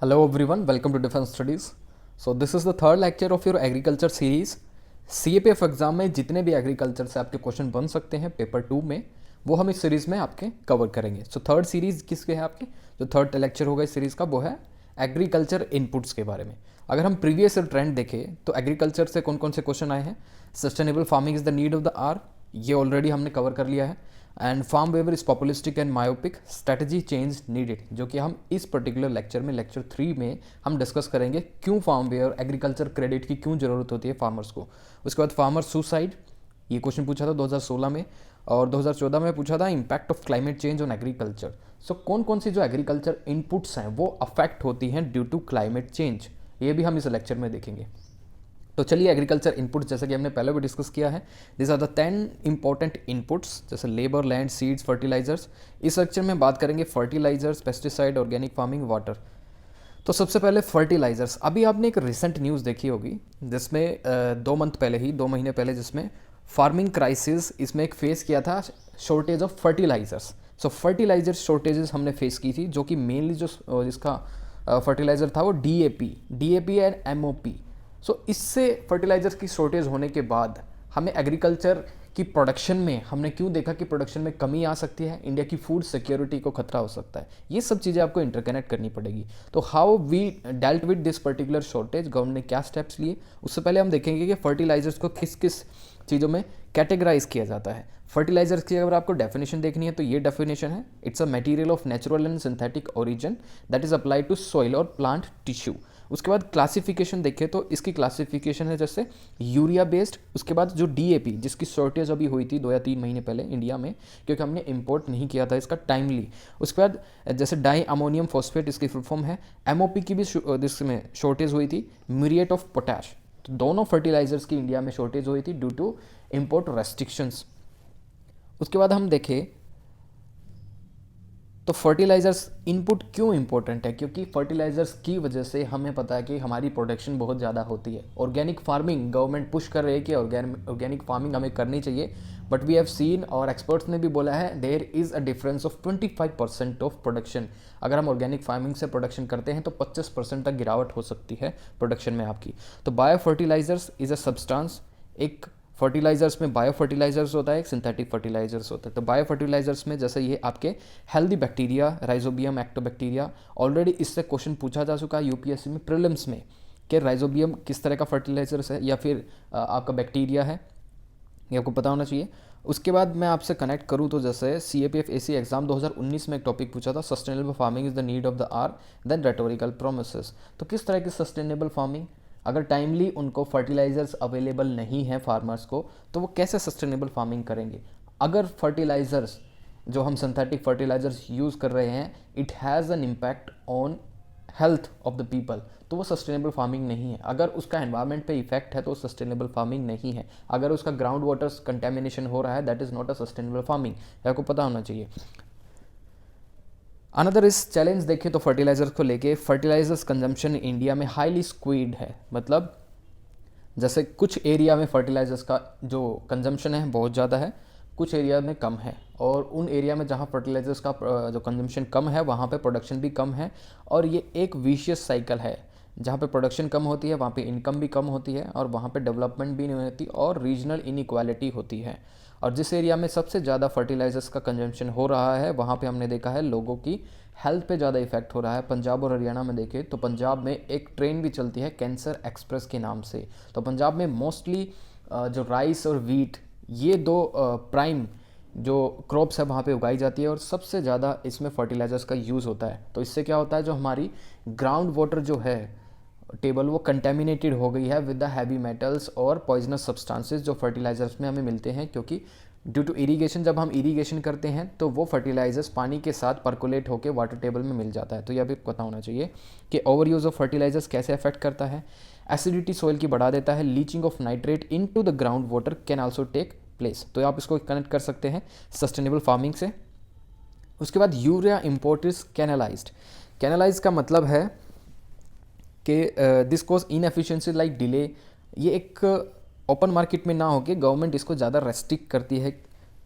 Hello everyone, welcome to Defense Studies. So this is the third lecture of your agriculture series. CAPF exam में जितने भी agriculture से आपके question बन सकते हैं पेपर 2 में वो हम इस सीरीज़ में आपके कवर करेंगे. सो थर्ड सीरीज़ किसके है आपके, जो थर्ड लेक्चर होगा इस सीरीज़ का वो है एग्रीकल्चर इनपुट्स के बारे में. अगर हम प्रीवियस ट्रेंड देखें तो एग्रीकल्चर से कौन कौन से क्वेश्चन आए हैं. Sustainable farming is the need of the hour, ये ऑलरेडी हमने कवर कर लिया है. And farm waiver is populistic and myopic, strategy change needed, जो कि हम इस पर्टिकुलर लेक्चर में लेक्चर 3 में हम डिस्कस करेंगे क्यों फार्म वेवर एग्रीकल्चर क्रेडिट की क्यों ज़रूरत होती है फार्मर्स को. उसके बाद फार्मर सुसाइड, ये क्वेश्चन पूछा था 2016 में, और 2014 में पूछा था impact of climate change on agriculture. So कौन कौन सी जो एग्रीकल्चर इनपुट्स हैं वो अफेक्ट होती हैं ड्यू टू क्लाइमेट चेंज, ये भी हम इस लेक्चर में देखेंगे. तो चलिए एग्रीकल्चर इनपुट्स जैसे कि हमने पहले भी डिस्कस किया है, this are the 10 important inputs, जैसे लेबर, लैंड, सीड्स, फर्टिलाइजर्स. इस लेक्चर में बात करेंगे fertilisers, pesticide, organic farming, water. तो सबसे पहले फर्टिलाइजर्स. अभी आपने एक रिसेंट न्यूज़ देखी होगी जिसमें 2 महीने पहले जिसमें फार्मिंग क्राइसिस इसमें एक फेस किया था, shortage of fertilisers. So fertiliser shortages हमने फेस की थी, जो कि मेनली जो जिसका फर्टिलाइजर था वो डीएपी एंड एमओपी. सो इससे फर्टिलाइजर्स की शॉर्टेज होने के बाद हमें एग्रीकल्चर की प्रोडक्शन में हमने क्यों देखा कि प्रोडक्शन में कमी आ सकती है, इंडिया की फूड सिक्योरिटी को खतरा हो सकता है. ये सब चीज़ें आपको इंटरकनेक्ट करनी पड़ेगी. तो how we dealt with this particular shortage, government ने क्या स्टेप्स लिए, उससे पहले हम देखेंगे कि फर्टिलाइजर्स को किस किस चीज़ों में कैटेगराइज किया जाता है. फर्टिलाइजर्स की अगर आपको डेफिनेशन देखनी है तो ये डेफिनेशन है, it's a material of natural and synthetic origin that is applied to soil और प्लांट टिश्यू. उसके बाद क्लासिफिकेशन देखें तो इसकी क्लासिफिकेशन है जैसे यूरिया बेस्ड. उसके बाद जो डीएपी जिसकी शॉर्टेज अभी हुई थी 2 या 3 महीने पहले इंडिया में, क्योंकि हमने इंपोर्ट नहीं किया था इसका टाइमली. उसके बाद जैसे डाई अमोनियम फॉस्फेट, इसकी फुल फॉर्म है. एमओपी की भी इसमें शॉर्टेज हुई थी, म्यूरिएट ऑफ पोटैश. तो दोनों फर्टिलाइजर्स की इंडिया में शॉर्टेज हुई थी ड्यू टू इम्पोर्ट रेस्ट्रिक्शंस. उसके बाद हम देखें तो फर्टिलाइज़र्स इनपुट क्यों इंपॉर्टेंट है, क्योंकि फर्टिलाइज़र्स की वजह से हमें पता है कि हमारी प्रोडक्शन बहुत ज़्यादा होती है. ऑर्गेनिक फार्मिंग गवर्नमेंट पुश कर रही है कि ऑर्गेनिक फार्मिंग हमें करनी चाहिए, बट वी हैव सीन और एक्सपर्ट्स ने भी बोला है there is a difference of 25% of production. अगर हम ऑर्गेनिक फार्मिंग से प्रोडक्शन करते हैं तो 25% तक गिरावट हो सकती है प्रोडक्शन में आपकी. तो bio fertilisers is a substance, एक फर्टिलाइजर्स में बायो फर्टिलाइजर्स होता है, एक सिंथेटिक फर्टिलाइजर्स होता है. तो बायो फर्टिलाइजर्स में जैसे ये आपके हेल्दी बैक्टीरिया, राइजोबियम, एक्टोबैक्टीरिया, ऑलरेडी इससे क्वेश्चन पूछा जा चुका है यूपीएससी में प्रीलिम्स में कि राइजोबियम किस तरह का फर्टिलाइजर्स है या फिर आपका बैक्टीरिया है, ये आपको पता होना चाहिए. उसके बाद मैं आपसे कनेक्ट करूँ तो जैसे CAPF AC एग्जाम 2019 में एक टॉपिक पूछा था, sustainable farming is the need of the hour than rhetorical promises. तो किस तरह की सस्टेनेबल फार्मिंग, अगर टाइमली उनको फर्टिलाइजर्स अवेलेबल नहीं है फार्मर्स को तो वो कैसे सस्टेनेबल फार्मिंग करेंगे. अगर फर्टिलाइजर्स जो हम सिंथेटिक फर्टिलाइजर्स यूज़ कर रहे हैं it has an impact on health of the people, तो वो सस्टेनेबल फार्मिंग नहीं है. अगर उसका एनवायरनमेंट पे इफेक्ट है तो सस्टेनेबल फार्मिंग नहीं है. अगर उसका ग्राउंड वाटर कंटेमिनेशन हो रहा है that is not a sustainable farming, आपको पता होना चाहिए. अनदर इस चैलेंज देखें तो फर्टिलाइजर्स को लेके, फर्टिलाइजर्स कंजम्पशन इंडिया में हाईली स्क्वीड है. मतलब जैसे कुछ एरिया में फर्टिलाइजर्स का जो कंजम्पशन है बहुत ज़्यादा है, कुछ एरिया में कम है, और उन एरिया में जहाँ फर्टिलाइजर्स का जो कंजम्पशन कम है वहाँ पे प्रोडक्शन भी कम है. और ये एक विशियस साइकिल है, जहाँ पे प्रोडक्शन कम होती है वहाँ पे इनकम भी कम होती है और वहाँ पे डेवलपमेंट भी नहीं होती और रीजनल इनइक्वालिटी होती है. और जिस एरिया में सबसे ज़्यादा फर्टिलाइजर्स का कंजम्पशन हो रहा है वहाँ पे हमने देखा है लोगों की हेल्थ पे ज़्यादा इफेक्ट हो रहा है. पंजाब और हरियाणा में देखें तो पंजाब में एक ट्रेन भी चलती है कैंसर एक्सप्रेस के नाम से. तो पंजाब में मोस्टली जो राइस और वीट, ये दो प्राइम जो क्रॉप्स है वहाँ पे उगाई जाती है और सबसे ज़्यादा इसमें फर्टिलाइजर्स का यूज़ होता है. तो इससे क्या होता है, जो हमारी ग्राउंड वाटर जो है टेबल वो कंटेमिनेटेड हो गई है विद द हैवी मेटल्स और पॉइजनस सब्सटेंसेस जो फर्टिलाइजर्स में हमें मिलते हैं, क्योंकि ड्यू टू इरीगेशन जब हम इरीगेशन करते हैं तो वो फर्टिलाइजर्स पानी के साथ परकोलेट होकर वाटर टेबल में मिल जाता है. तो यह भी पता होना चाहिए कि ओवर यूज़ ऑफ फर्टिलाइजर्स कैसे अफेक्ट करता है. एसिडिटी सोइल की बढ़ा देता है, leaching of nitrate into the ground water can also take place. तो आप इसको कनेक्ट कर सकते हैं सस्टेनेबल फार्मिंग से. उसके बाद यूरिया इम्पोर्ट इज कैनलाइज्ड. कैनलाइज का मतलब है कि this cause inefficiency like delay. ये एक ओपन मार्केट में ना होके गवर्नमेंट इसको ज़्यादा रेस्ट्रिक्ट करती है,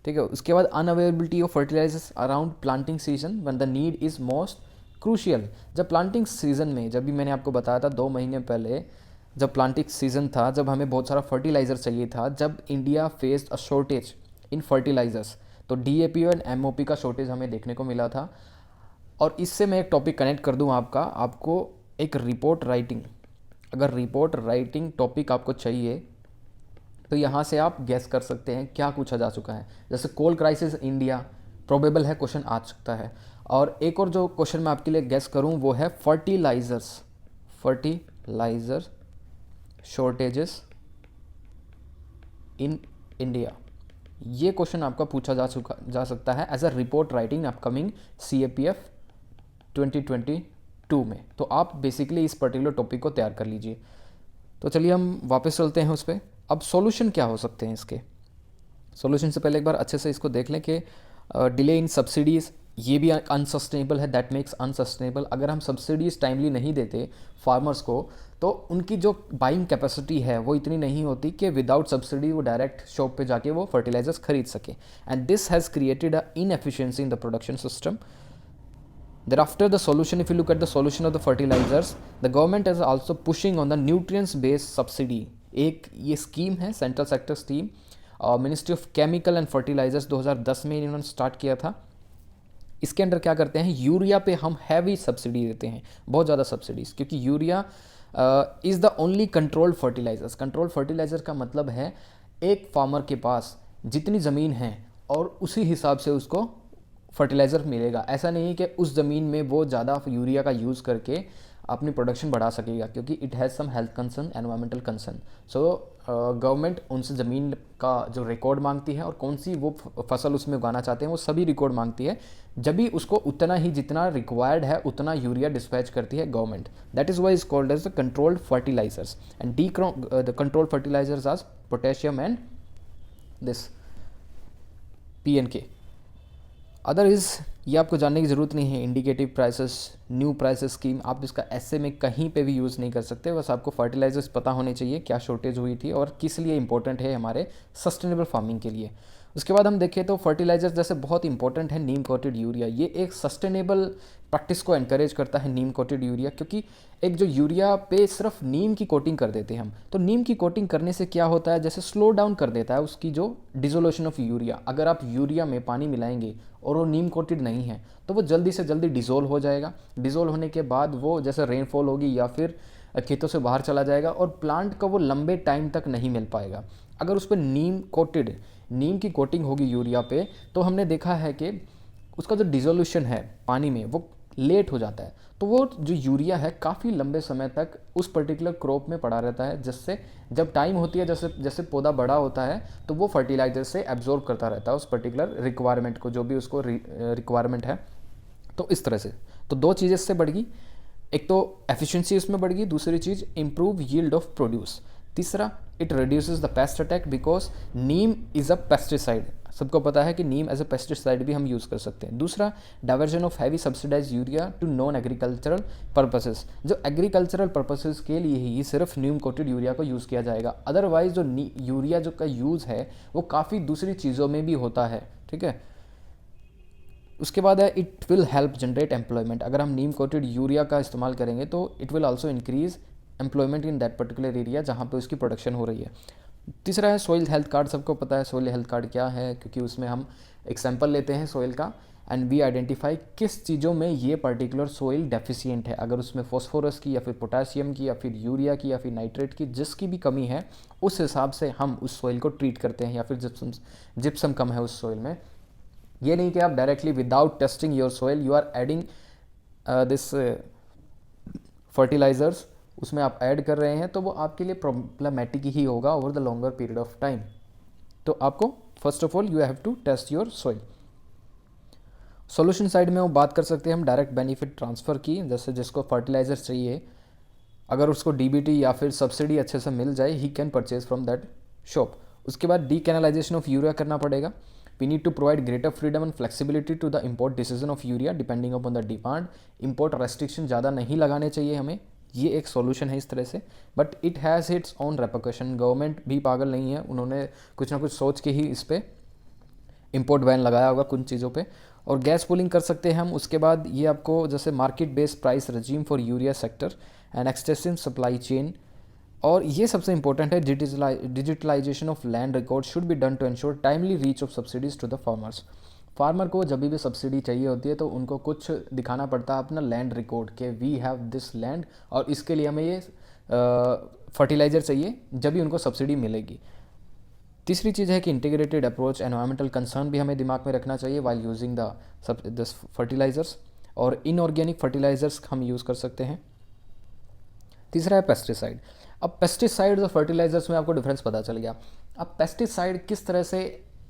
ठीक है. उसके बाद unavailability of fertilisers around planting season when the need is most crucial. जब प्लांटिंग सीजन में, जब भी मैंने आपको बताया था 2 महीने पहले, जब प्लांटिंग सीजन था, जब हमें बहुत सारा फर्टिलाइज़र चाहिए था, जब India faced a shortage in fertilisers, तो डीएपी और एमओपी का शॉर्टेज हमें देखने को मिला था। और इससे मैं एक टॉपिक कनेक्ट कर दूं आपको एक रिपोर्ट राइटिंग, अगर रिपोर्ट राइटिंग टॉपिक आपको चाहिए तो यहाँ से आप गैस कर सकते हैं क्या पूछा जा चुका है। जैसे कोल क्राइसिस इंडिया, प्रोबेबल है क्वेश्चन आ सकता है। और एक और जो क्वेश्चन मैं आपके लिए गैस करूँ वो है फर्टिलाइजर शॉर्टेजेस इन इंडिया। ये क्वेश्चन आपका पूछा जा सकता है as a report writing upcoming CAPF 2022 में। तो आप बेसिकली इस पर्टिकुलर टॉपिक को तैयार कर लीजिए। तो चलिए हम वापस चलते हैं उस पर। अब सॉल्यूशन क्या हो सकते हैं इसके। सॉल्यूशन से पहले एक बार अच्छे से इसको देख लें कि डिले इन सब्सिडीज़, ये भी अनसस्टेनेबल है, दैट मेक्स अनसस्टेनेबल। अगर हम सब्सिडीज़ टाइमली नहीं देते फार्मर्स को तो उनकी जो बाइंग कैपेसिटी है वो इतनी नहीं होती कि विदाउट सब्सिडी वो डायरेक्ट शॉप पे जाके वो फर्टिलाइजर्स खरीद सके। And this has created a inefficiency in the production system. Thereafter, the solution, if you look at the solution of the fertilizers, the government is also pushing on the nutrients based subsidy. एक ये scheme है, central sector scheme, ministry of chemical and fertilisers 2010 में इन्होंने start किया था। इसके under क्या करते हैं, यूरिया पे हम हैवी सब्सिडी देते हैं, बहुत ज़्यादा सब्सिडीज़, क्योंकि urea is the only controlled fertilisers. Controlled fertiliser का मतलब है एक फार्मर के पास जितनी ज़मीन है और उसी हिसाब से उसको फर्टिलाइज़र मिलेगा। ऐसा नहीं है कि उस ज़मीन में वो ज़्यादा यूरिया का यूज़ करके अपनी प्रोडक्शन बढ़ा सकेगा, क्योंकि it has some health concern, environmental concern. So government उनसे ज़मीन का जो रिकॉर्ड मांगती है और कौन सी वो फसल उसमें उगाना चाहते हैं वो सभी रिकॉर्ड मांगती है। जब भी उसको उतना ही जितना रिक्वायर्ड है उतना यूरिया डिस्पैच करती है government. That is why is called as the controlled fertilisers. And the controlled fertilisers are potassium and this PNK। Other is, ये आपको जानने की ज़रूरत नहीं है। Indicative prices, new prices scheme, आप इसका ऐसे में कहीं पे भी यूज़ नहीं कर सकते। बस आपको फर्टिलाइजर्स पता होने चाहिए क्या शॉर्टेज हुई थी और किस लिए इंपॉर्टेंट है हमारे सस्टेनेबल फार्मिंग के लिए। उसके बाद हम देखें तो फर्टिलाइजर्स जैसे बहुत इंपॉर्टेंट है नीम कोटेड यूरिया। ये एक सस्टेनेबल प्रैक्टिस को एनकरेज करता है नीम कोटेड यूरिया, क्योंकि एक जो यूरिया पे सिर्फ नीम की कोटिंग कर देते हैं हम, तो नीम की कोटिंग करने से क्या होता है, जैसे स्लो डाउन कर देता है उसकी जो डिसोल्यूशन ऑफ यूरिया। अगर आप यूरिया में पानी मिलाएंगे और वो नीम कोटेड नहीं है तो वो जल्दी से जल्दी डिज़ोल्व हो जाएगा। डिज़ोल्व होने के बाद वो जैसे रेनफॉल होगी या फिर खेतों से बाहर चला जाएगा और प्लांट को वो लंबे टाइम तक नहीं मिल पाएगा। अगर उस पर नीम की कोटिंग होगी यूरिया पे, तो हमने देखा है कि उसका जो डिसोल्यूशन है पानी में वो लेट हो जाता है, तो वो जो यूरिया है काफ़ी लंबे समय तक उस पर्टिकुलर क्रॉप में पड़ा रहता है, जिससे जब टाइम होती है, जैसे जैसे पौधा बड़ा होता है तो वो फर्टिलाइजर से एब्जॉर्ब करता रहता है उस पर्टिकुलर रिक्वायरमेंट को, जो भी उसको रिक्वायरमेंट है। तो इस तरह से तो दो चीज़ें इससे बढ़ गई, एक तो एफिशिएंसी इसमें बढ़ गई, दूसरी चीज़ इम्प्रूव यील्ड ऑफ प्रोड्यूस, तीसरा it reduces the paste attack because Neem is a pesticide. सबको पता है कि नीम एज अ पेस्टिसाइड भी हम यूज़ कर सकते हैं। दूसरा, diversion of heavy subsidise urea to non agricultural purposes. जो एग्रीकल्चरल पर्पसेस के लिए ही सिर्फ नीम कोटेड यूरिया को यूज़ किया जाएगा, अदरवाइज जो यूरिया जो का यूज़ है वो काफ़ी दूसरी चीज़ों में भी होता है। ठीक है, उसके बाद है it will help generate employment. अगर हम नीम कोटेड यूरिया का इस्तेमाल करेंगे तो it will also increase employment in that particular area जहाँ पे उसकी प्रोडक्शन हो रही है। तीसरा है सॉइल हेल्थ कार्ड। सबको पता है सॉइल हेल्थ कार्ड क्या है, क्योंकि उसमें हम एक सैंपल लेते हैं सॉइल का एंड वी आइडेंटिफाई किस चीज़ों में ये पर्टिकुलर सॉइल डेफिशिएंट है। अगर उसमें फॉस्फोरस की या फिर पोटासियम की या फिर यूरिया की या फिर नाइट्रेट की जिसकी भी कमी है, उस हिसाब से हम उस सॉइल को ट्रीट करते हैं। या फिर जिप्सम कम है उस सॉइल में, ये नहीं कि आप directly without testing your soil you are adding this fertilisers, उसमें आप ऐड कर रहे हैं तो वो आपके लिए प्रॉब्लमेटिक ही होगा over the longer period of time. तो आपको first of all you have to test your soil. Solution side में वो बात कर सकते हैं हम डायरेक्ट बेनिफिट ट्रांसफ़र की, जैसे जिसको फर्टिलाइजर चाहिए अगर उसको डीबीटी या फिर सब्सिडी अच्छे से मिल जाए he can purchase from that shop. उसके बाद डीकैनलाइजेशन ऑफ यूरिया करना पड़ेगा। We need to provide greater freedom and flexibility to the import decision of urea depending upon the demand. Import restriction ज़्यादा नहीं लगाने चाहिए हमें, ये एक सॉल्यूशन है इस तरह से, but it has its own repercussion. Government भी पागल नहीं है, उन्होंने कुछ ना कुछ सोच के ही इस पर इम्पोर्ट बैन लगाया होगा कुछ चीज़ों पे। और गैस पुलिंग कर सकते हैं हम। उसके बाद ये आपको जैसे market based price regime for urea sector and extensive supply chain, और ये सबसे इंपॉर्टेंट है, digitalization of land record should be done to ensure timely reach of subsidies to the farmers. Farmer को जब भी सब्सिडी चाहिए होती है तो उनको कुछ दिखाना पड़ता है अपना लैंड रिकॉर्ड के वी हैव दिस लैंड, और इसके लिए हमें ये फर्टिलाइज़र चाहिए, जब भी उनको सब्सिडी मिलेगी। तीसरी चीज़ है कि इंटीग्रेटेड अप्रोच, एनवायरमेंटल कंसर्न भी हमें दिमाग में रखना चाहिए वाइल यूजिंग द फर्टिलाइज़र्स, और इनऑर्गेनिक फर्टिलाइज़र्स हम यूज़ कर सकते हैं। तीसरा है पेस्टिसाइड। अब पेस्टिसाइड और फर्टिलाइजर्स में आपको डिफरेंस पता चल गया। अब पेस्टिसाइड किस तरह से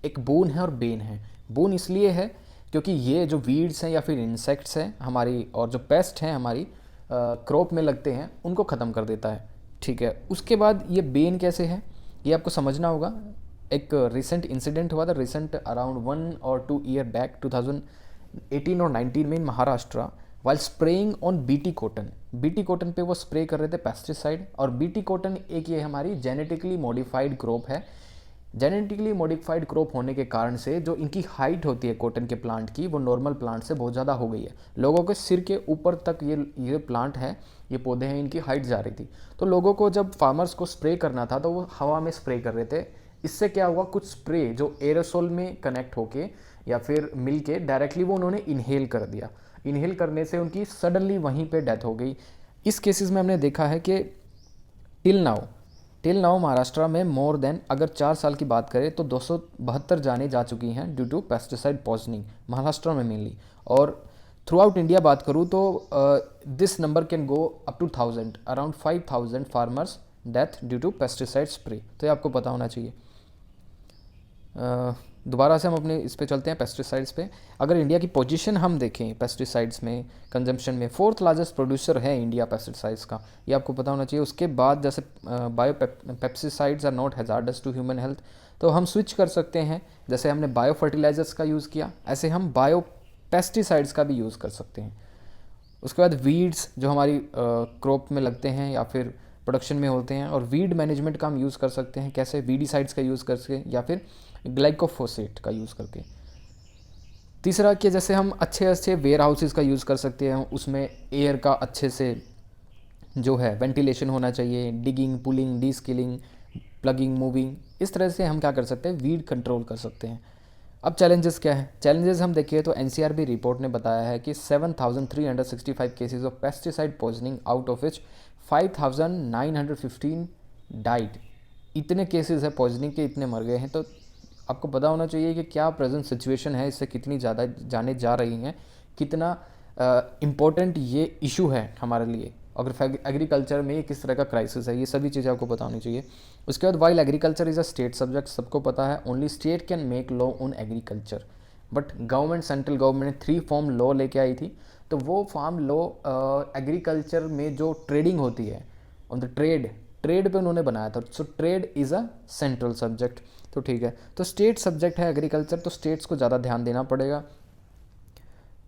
एक बोन है और बेन है। बोन इसलिए है क्योंकि ये जो वीड्स हैं या फिर इंसेक्ट्स हैं हमारी, और जो पेस्ट हैं हमारी क्रॉप में लगते हैं, उनको ख़त्म कर देता है, ठीक है। उसके बाद ये बेन कैसे है ये आपको समझना होगा। एक रिसेंट इंसिडेंट हुआ था, रिसेंट अराउंड 1 और 2 ईयर बैक 2018 और 19 में in Maharashtra, while spraying on BT cotton. BT cotton पे वो स्प्रे कर रहे थे पेस्टिसाइड। और बीटी कॉटन एक ये हमारी जेनेटिकली मॉडिफाइड क्रॉप है। जेनेटिकली मॉडिफाइड क्रॉप होने के कारण से जो इनकी हाइट होती है कॉटन के प्लांट की, वो नॉर्मल प्लांट से बहुत ज़्यादा हो गई है। लोगों के सिर के ऊपर तक ये प्लांट है, ये पौधे हैं, इनकी हाइट जा रही थी। तो लोगों को जब फार्मर्स को स्प्रे करना था तो वो हवा में स्प्रे कर रहे थे। इससे क्या हुआ, कुछ स्प्रे जो एरोसोल में कनेक्ट होके या फिर मिल के डायरेक्टली वो उन्होंने इनहेल कर दिया। इनहेल करने से उनकी सडनली वहीं पे डेथ हो गई। इस केसेस में हमने देखा है कि टिल नाउ महाराष्ट्र में मोर देन, अगर 4 साल की बात करें तो 272 जाने जा चुकी हैं due to pesticide poisoning, Maharashtra में मेनली। और थ्रू आउट इंडिया बात करूँ तो this number can go up to 1000, around 5000 farmers death due to pesticide spray. तो ये आपको पता होना चाहिए। दोबारा से हम अपने इस पे चलते हैं, पेस्टिसाइड्स पे। अगर इंडिया की पोजीशन हम देखें पेस्टिसाइड्स में, कंजम्पशन में 4th लार्जेस्ट प्रोड्यूसर है इंडिया पेस्टिसाइड्स का, ये आपको पता होना चाहिए। उसके बाद जैसे bio pesticides are not hazardous to human health, तो हम स्विच कर सकते हैं। जैसे हमने बायो फर्टिलाइजर्स का यूज़ किया, ऐसे हम बायो पेस्टिसाइड्स का भी यूज़ कर सकते हैं। उसके बाद वीड्स जो हमारी क्रॉप में लगते हैं या फिर प्रोडक्शन में होते हैं, और वीड मैनेजमेंट का हम यूज़ कर सकते हैं। कैसे, वीडीसाइड्स का यूज़ करके या फिर ग्लाइकोफोसेट का यूज़ करके। तीसरा कि जैसे हम अच्छे वेयर हाउसेज़ का यूज़ कर सकते हैं, उसमें एयर का अच्छे से जो है वेंटिलेशन होना चाहिए, डिगिंग, पुलिंग, डीस्किलिंग, प्लगिंग, मूविंग, इस तरह से हम क्या कर सकते हैं, वीड कंट्रोल कर सकते हैं। अब चैलेंजेस क्या है, चैलेंजेस हम देखिए तो एनसीआरबी रिपोर्ट ने बताया है कि 7365 cases of pesticide poisoning, out of which 5915 died. इतने केसेस है पॉइजनिंग के, इतने मर गए हैं। तो आपको पता होना चाहिए कि क्या प्रेजेंट सिचुएशन है, इससे कितनी ज़्यादा जाने जा रही हैं, कितना इम्पोर्टेंट ये इशू है हमारे लिए, अगर एग्रीकल्चर में ये किस तरह का क्राइसिस है, ये सभी चीज़ें आपको पता होनी चाहिए। उसके बाद while agriculture is a state subject, सबको पता है, only state can make law on agriculture. But government, central government ने 3 फॉर्म लॉ लेके आई थी। तो वो फार्म लॉ एग्रीकल्चर में जो ट्रेडिंग होती है, ऑन द ट्रेड पे उन्होंने बनाया था। So trade is a central subject. तो ठीक है, तो स्टेट सब्जेक्ट है एग्रीकल्चर, तो स्टेट्स को ज़्यादा ध्यान देना पड़ेगा।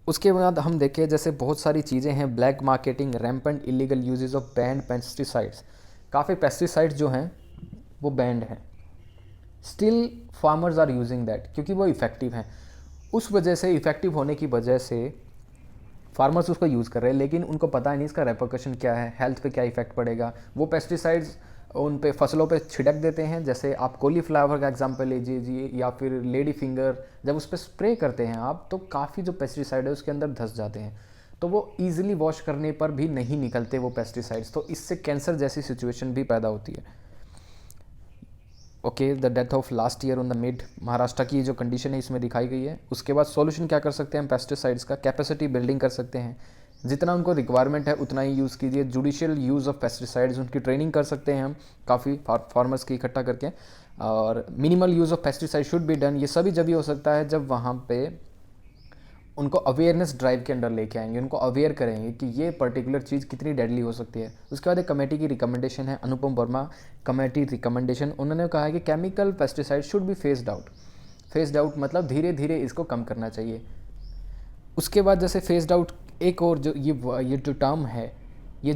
उसके बाद हम देखें जैसे बहुत सारी चीज़ें हैं, black marketing, rampant illegal uses of banned pesticides. काफ़ी पेस्टिसाइड्स जो हैं वो बैंड हैं, still farmers are using that क्योंकि वो इफ़ेक्टिव हैं। उस वजह से, इफ़ेक्टिव होने की वजह से फार्मर्स उसको यूज़ कर रहे हैं, लेकिन उनको पता नहीं इसका रेपरकशन क्या है, हेल्थ पे क्या इफेक्ट पड़ेगा। वो पेस्टिसाइड्स उन पे फसलों पे छिड़क देते हैं। जैसे आप कॉलीफ्लावर का एग्जांपल लीजिए या फिर लेडी फिंगर, जब उस पर स्प्रे करते हैं आप, तो काफ़ी जो पेस्टिसाइड है उसके अंदर धंस जाते हैं। तो वो ईजिली वॉश करने पर भी नहीं निकलते वो पेस्टिसाइड्स, तो इससे कैंसर जैसी सिचुएशन भी पैदा होती है। Okay, the death of last year on the mid, Maharashtra की जो कंडीशन है इसमें दिखाई गई है। उसके बाद सॉल्यूशन क्या कर सकते हैं हम पेस्टिसाइड्स का, कैपेसिटी बिल्डिंग कर सकते हैं। जितना उनको रिक्वायरमेंट है उतना ही यूज़ कीजिए। जुडिशियल यूज़ ऑफ पेस्टिसाइड्स, उनकी ट्रेनिंग कर सकते हैं हम काफ़ी फार्मर्स की इकट्ठा करके। और minimal use of pesticide should be done. ये सभी जब ही हो सकता है जब वहाँ पे उनको अवेयरनेस ड्राइव के अंडर लेके आएंगे, उनको अवेयर करेंगे कि ये पर्टिकुलर चीज़ कितनी डेडली हो सकती है। उसके बाद एक कमेटी की रिकमेंडेशन है, अनुपम वर्मा कमेटी रिकमेंडेशन। उन्होंने कहा है कि chemical pesticide should be phased out मतलब धीरे धीरे इसको कम करना चाहिए। उसके बाद जैसे फेस्ड आउट, एक और जो ये जो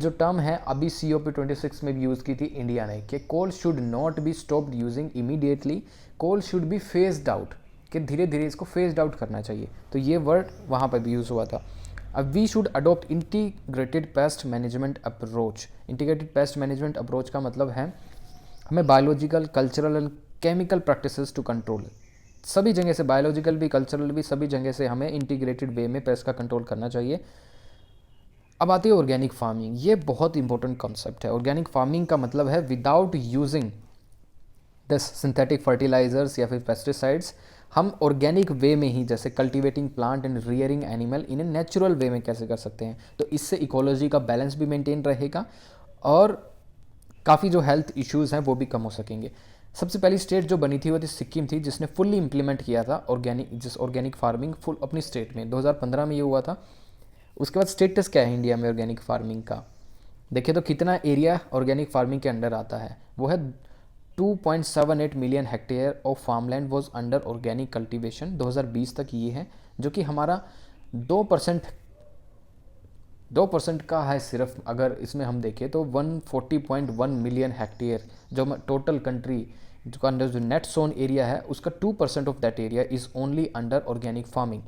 टर्म है अभी COP26 में भी यूज़ की थी इंडिया ने, कि coal should not be stopped using immediately, coal should be phased out, कि धीरे धीरे इसको फेस्ड आउट करना चाहिए। तो ये वर्ड वहाँ पर भी यूज़ हुआ था। अब we should adopt integrated pest management approach. Integrated pest management approach का मतलब है हमें biological, cultural and chemical practices to control, सभी जगह से, बायोलॉजिकल भी, कल्चरल भी, सभी जगह से हमें इंटीग्रेटेड वे में पेस्ट का कंट्रोल करना चाहिए। अब आती है ऑर्गेनिक फार्मिंग। ये बहुत इंपॉर्टेंट कॉन्सेप्ट है। ऑर्गेनिक फार्मिंग का मतलब है without using this synthetic fertilisers या फिर पेस्टिसाइड्स, हम ऑर्गेनिक वे में ही, जैसे cultivating plant and rearing animal in a natural way में कैसे कर सकते हैं। तो इससे इकोलॉजी का बैलेंस भी मेंटेन रहेगा और काफ़ी जो हेल्थ इश्यूज़ हैं वो भी कम हो सकेंगे। सबसे पहली स्टेट जो बनी थी वो थी सिक्किम थी, जिसने फुल्ली इंप्लीमेंट किया था ऑर्गेनिक फार्मिंग फुल अपनी स्टेट में। 2015 में ये हुआ था। उसके बाद स्टेटस क्या है इंडिया में ऑर्गेनिक फार्मिंग का, देखिए तो कितना एरिया ऑर्गेनिक फार्मिंग के अंडर आता है। वो है 2.78 million hectare of farmland was under organic cultivation 2020 तक। ये है जो कि हमारा 2% का है सिर्फ। अगर इसमें हम देखें तो 140.1 मिलियन हेक्टेयर जो टोटल कंट्री जो अंडर जो नेट सोन एरिया है उसका 2% of that area is only under organic farming.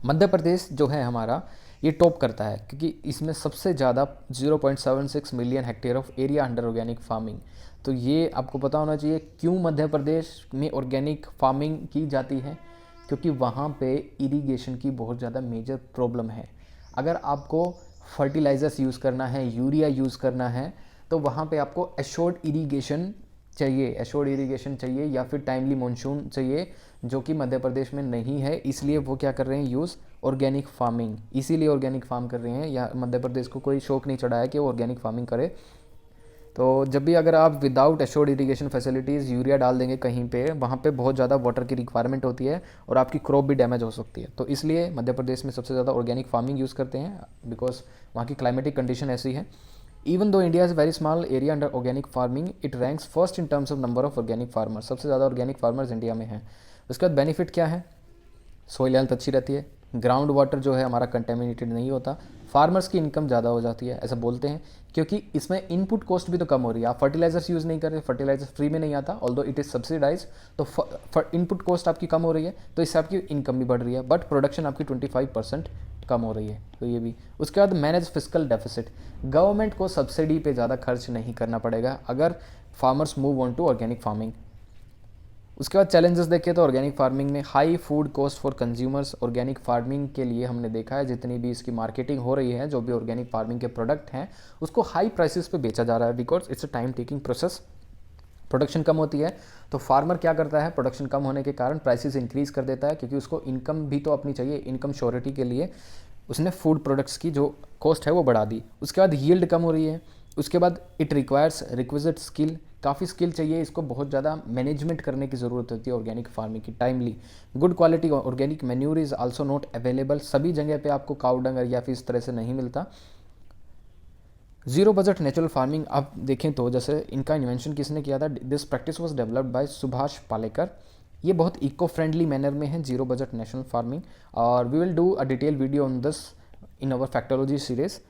Madhya Pradesh जो है हमारा ये टॉप करता है क्योंकि इसमें सबसे ज़्यादा 0.76 million hectare of area under organic farming. तो ये आपको पता होना चाहिए क्यों मध्य प्रदेश में ऑर्गेनिक फार्मिंग की जाती है, क्योंकि वहाँ पे इरिगेशन की बहुत ज़्यादा मेजर प्रॉब्लम है। अगर आपको फर्टिलाइज़र्स यूज़ करना है, यूरिया यूज़ करना है, तो वहाँ पे आपको एश्योर्ड इरिगेशन चाहिए या फिर टाइमली मॉनसून चाहिए, जो कि मध्य प्रदेश में नहीं है। इसलिए वो क्या कर रहे हैं, यूज़ ऑर्गेनिक फार्मिंग, इसीलिए ऑर्गेनिक फार्म कर रहे हैं। या मध्य प्रदेश को कोई शौक नहीं चढ़ा है कि वो ऑर्गेनिक फार्मिंग करे। तो जब भी अगर आप without assured irrigation facilities urea डाल देंगे कहीं पे, वहाँ पे बहुत ज़्यादा वाटर की रिक्वायरमेंट होती है और आपकी क्रॉप भी डैमेज हो सकती है। तो इसलिए मध्य प्रदेश में सबसे ज़्यादा ऑर्गेनिक फार्मिंग यूज़ करते हैं, बिकॉज वहाँ की क्लाइमेटिक कंडीशन ऐसी है। Even though India is very small area under organic farming, it ranks first in terms of number of organic farmers. सबसे ज़्यादा ऑर्गेनिक फार्मर्स इंडिया में हैं। उसके बाद बेनिफिट क्या है, सॉइल हेल्थ अच्छी रहती है, ग्राउंड वाटर जो है हमारा कंटेमिनेटेड नहीं होता, फार्मर्स की इनकम ज़्यादा हो जाती है, ऐसा बोलते हैं, क्योंकि इसमें इनपुट कॉस्ट भी तो कम हो रही है। आप फर्टिलाइजर्स यूज़ नहीं कर रहे, फर्टिलाइजर फ्री में नहीं आता, ऑल्दो इट इज़ सब्सिडाइज, तो इनपुट कॉस्ट आपकी कम हो रही है, तो इससे आपकी इनकम भी बढ़ रही है, बट प्रोडक्शन आपकी 25% कम हो रही है। तो ये भी। उसके बाद मैनेज फिस्कल डेफिसिट, गवर्नमेंट को सब्सिडी पे ज़्यादा खर्च नहीं करना पड़ेगा अगर farmers move on to organic farming. उसके बाद चैलेंजेस देखें तो ऑर्गेनिक फार्मिंग में high food cost for consumers. Organic farming के लिए हमने देखा है जितनी भी इसकी मार्केटिंग हो रही है, जो भी ऑर्गेनिक फार्मिंग के प्रोडक्ट हैं उसको हाई प्राइसेस पे बेचा जा रहा है, because it's a time taking process. Production कम होती है तो फार्मर क्या करता है, प्रोडक्शन कम होने के कारण प्राइसेस इंक्रीज़ कर देता है, क्योंकि उसको इनकम भी तो अपनी चाहिए। इनकम श्योरिटी के लिए उसने फूड प्रोडक्ट्स की जो कॉस्ट है वो बढ़ा दी। उसके बाद यील्ड कम हो रही है। उसके बाद इट रिक्वायर्स रिक्विजिट स्किल, काफ़ी स्किल चाहिए, इसको बहुत ज़्यादा मैनेजमेंट करने की ज़रूरत होती है ऑर्गेनिक फार्मिंग की, timely. Good quality organic manure is also not available, सभी जगह पे आपको काऊ डंग या फिर इस तरह से नहीं मिलता। जीरो बजट नेचुरल फार्मिंग, आप देखें तो जैसे इनका इन्वेंशन किसने किया था, this practice was developed by Subhash Palekar. ये बहुत इको फ्रेंडली मैनर में है जीरो बजट नेशनल फार्मिंग, और we will do a detail video on this in our factology series.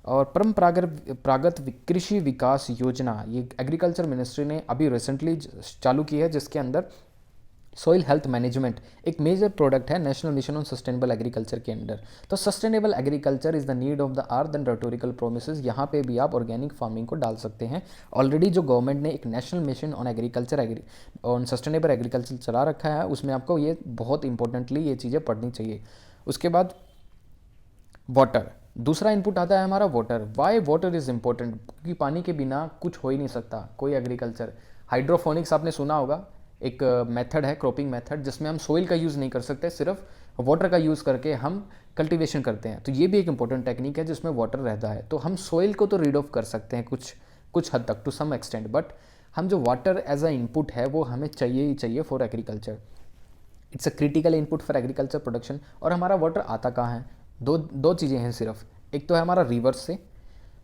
और परंपरागत कृषि विकास योजना, ये एग्रीकल्चर मिनिस्ट्री ने अभी रिसेंटली चालू की है, जिसके अंदर सॉइल हेल्थ मैनेजमेंट एक मेजर प्रोडक्ट है national mission on sustainable agriculture के अंडर। तो sustainable agriculture is the need of the earth and rhetorical promises, यहाँ पे भी आप ऑर्गेनिक फार्मिंग को डाल सकते हैं। ऑलरेडी जो गवर्नमेंट ने एक national mission on agriculture on sustainable agriculture चला रखा है, उसमें आपको ये बहुत इंपॉर्टेंटली ये चीज़ें पढ़नी चाहिए। उसके बाद वाटर, दूसरा इनपुट आता है हमारा water. Y water is important, क्योंकि पानी के बिना कुछ हो ही नहीं सकता कोई एग्रीकल्चर। हाइड्रोफोनिक्स आपने सुना होगा, एक मेथड है, क्रॉपिंग मेथड, जिसमें हम सोइल का यूज़ नहीं कर सकते, सिर्फ वाटर का यूज़ करके हम कल्टीवेशन करते हैं। तो ये भी एक इंपॉर्टेंट टेक्निक है जिसमें वाटर रहता है। तो हम सोइल को तो रीड ऑफ कर सकते हैं कुछ हद तक, टू सम एक्सटेंट, बट हम जो वाटर एज अ इनपुट है वो हमें चाहिए ही चाहिए for agriculture. It's a critical input for agriculture production. और हमारा वाटर आता कहाँ है, दो चीज़ें हैं सिर्फ, एक तो है हमारा रिवर्स से,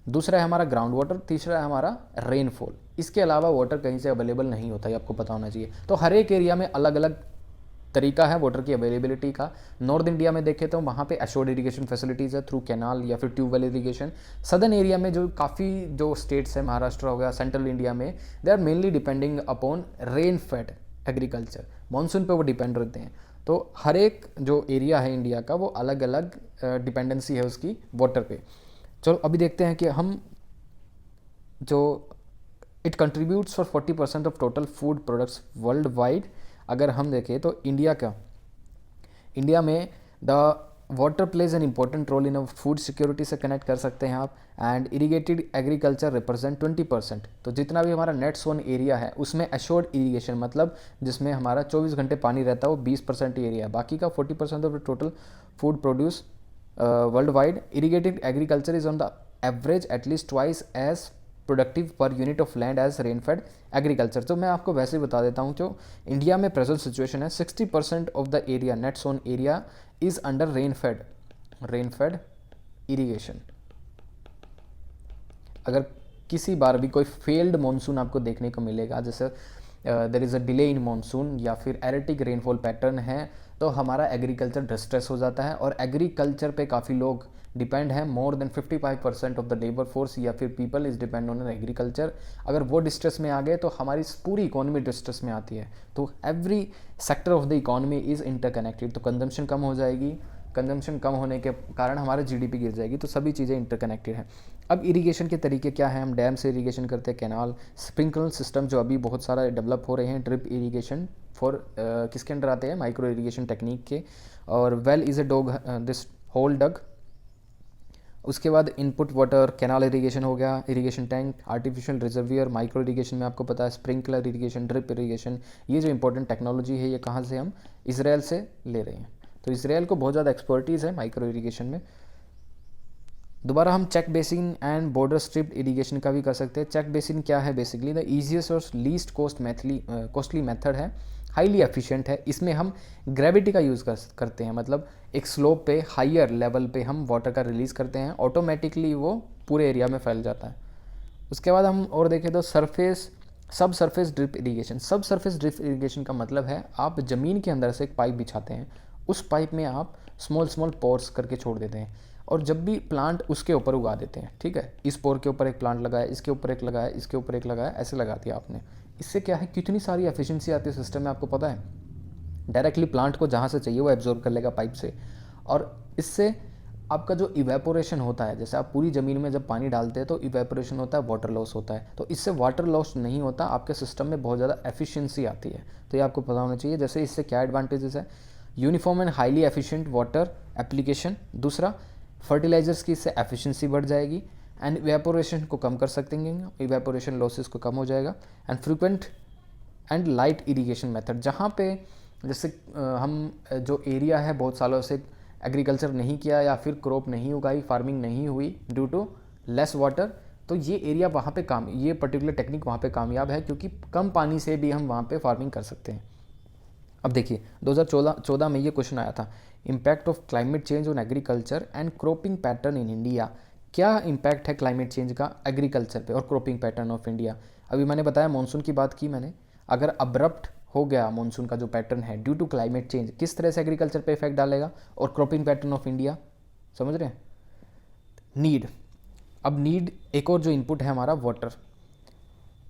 दूसरा है हमारा ग्राउंड वाटर, तीसरा है हमारा रेनफॉल। इसके अलावा वाटर कहीं से अवेलेबल नहीं होता, ये आपको पता होना चाहिए। तो हर एक एरिया में अलग अलग तरीका है वाटर की अवेलेबिलिटी का। नॉर्थ इंडिया में देखें तो वहाँ पे एश्योर्ड इरिगेशन फैसिलिटीज़ है थ्रू कैनाल या फिर ट्यूबवेल इरिगेशन। सदर्न एरिया में जो काफ़ी जो स्टेट्स है, महाराष्ट्र हो गया, सेंट्रल इंडिया में, they are mainly depending upon rain fed agriculture, monsoon पे वो डिपेंड रहते हैं। तो हर एक जो एरिया है इंडिया का वो अलग अलग डिपेंडेंसी है उसकी वाटर पे। चलो अभी देखते हैं कि हम जो it contributes for 40% of total food products worldwide. अगर हम देखें तो इंडिया में the water plays an important role in food security से कनेक्ट कर सकते हैं आप। And irrigated agriculture represent 20%। तो जितना भी हमारा नेट सोन एरिया है उसमें एश्योर्ड इरीगेशन मतलब जिसमें हमारा 24 घंटे पानी रहता है वो 20% एरिया है, बाकी का 40% of the total food produce worldwide. Irrigated agriculture is on the average at least twice as productive per unit of land as rainfed agriculture. तो मैं आपको वैसे ही बता देता हूँ, जो इंडिया में प्रेजेंट सिचुएशन है 60% of the area net sown area is under rainfed irrigation. अगर किसी बार भी कोई फेल्ड मानसून आपको देखने को मिलेगा, जैसे there is a delay in monsoon या फिर एरेटिक रेनफॉल पैटर्न है, तो हमारा एग्रीकल्चर डिस्ट्रेस हो जाता है। और एग्रीकल्चर पे काफ़ी लोग डिपेंड है, more than 55% of the labour force या फिर people is depend on agriculture. अगर वो डिस्ट्रेस में आ गए तो हमारी पूरी इकोनॉमी डिस्ट्रेस में आती है। तो every sector of the economy is interconnected. तो कंजम्पशन कम हो जाएगी, कंजम्पशन कम होने के कारण हमारा जीडीपी गिर जाएगी। तो सभी चीज़ें इंटरकनेक्टेड हैं। अब इरिगेशन के तरीके क्या हैं? हम डैम से इरिगेशन करते हैं, कैनाल, स्प्रिंकलर सिस्टम जो अभी बहुत सारा डेवलप हो रहे हैं, ड्रिप इरिगेशन फॉर किसके अंडर आते हैं? माइक्रो इरिगेशन टेक्निक के। और well is a dug this whole dug. उसके बाद इनपुट वाटर, कैनाल इरिगेशन हो गया, irrigation tank, artificial reservoir, micro irrigation में आपको पता है, स्प्रिंकलर इरिगेशन, ड्रिप इरिगेशन। ये जो इंपॉर्टेंट टेक्नोलॉजी है ये कहाँ से हम इसराइल से ले रहे हैं। तो इसराइल को बहुत ज़्यादा एक्सपर्टीज़ है माइक्रो इरिगेशन में। दोबारा हम check basin and border strip irrigation का भी कर सकते हैं। चेक बेसिन क्या है? बेसिकली द ईजीएस्ट और लीस्ट कॉस्टली मेथड है, हाईली एफिशिएंट है। इसमें हम ग्रेविटी का यूज़ करते हैं, मतलब एक स्लोप पे हायर लेवल पे हम वाटर का रिलीज़ करते हैं, ऑटोमेटिकली वो पूरे एरिया में फैल जाता है। उसके बाद हम और देखें तो सब सरफेस ड्रिप इरिगेशन। सब सरफेस ड्रिप इरिगेशन का मतलब है आप ज़मीन के अंदर से एक पाइप बिछाते हैं, उस पाइप में आप स्मॉल पोर्स करके छोड़ देते हैं और जब भी प्लांट उसके ऊपर उगा देते हैं, ठीक है, इस पोर के ऊपर एक प्लांट लगाया, इसके ऊपर एक लगाया, इसके ऊपर एक लगाया, ऐसे लगा दिया आपने। इससे क्या है, कितनी सारी एफिशिएंसी आती है सिस्टम में, आपको पता है। डायरेक्टली प्लांट को जहाँ से चाहिए वो एब्जॉर्ब कर लेगा पाइप से। और इससे आपका जो इवेपोरेशन होता है, जैसे आप पूरी ज़मीन में जब पानी डालते हैं तो इवेपोरेशन होता है, वाटर लॉस होता है, तो इससे वाटर लॉस नहीं होता, आपके सिस्टम में बहुत ज़्यादा एफिशिएंसी आती है। तो ये आपको पता होना चाहिए। जैसे इससे क्या एडवांटेजेस है? Uniform and highly efficient water application. दूसरा, फर्टिलाइजर्स की इससे एफिशिएंसी बढ़ जाएगी एंड इवेपोरेशन को कम कर सकते हैं, इवेपोरेशन लॉसेस को कम हो जाएगा। And frequent and light irrigation method, जहाँ पे जैसे हम जो एरिया है बहुत सालों से एग्रीकल्चर नहीं किया या फिर क्रॉप नहीं उगाई, फार्मिंग नहीं हुई ड्यू टू लेस वाटर, तो ये एरिया वहाँ पे ये पर्टिकुलर टेक्निक वहाँ पे कामयाब है, क्योंकि कम पानी से भी हम वहाँ पे फार्मिंग कर सकते हैं। अब देखिए 2014 में ये क्वेश्चन आया था, impact of climate change on agriculture and cropping pattern in India. क्या इम्पैक्ट है क्लाइमेट चेंज का एग्रीकल्चर पे और क्रॉपिंग पैटर्न ऑफ इंडिया? अभी मैंने बताया मानसून की बात की मैंने, अगर अब्रप्ट हो गया मानसून का जो पैटर्न है ड्यू टू क्लाइमेट चेंज, किस तरह से एग्रीकल्चर पे इफेक्ट डालेगा, और क्रॉपिंग पैटर्न ऑफ इंडिया, समझ रहे हैं। नीड, अब नीड एक और जो इनपुट है हमारा वाटर,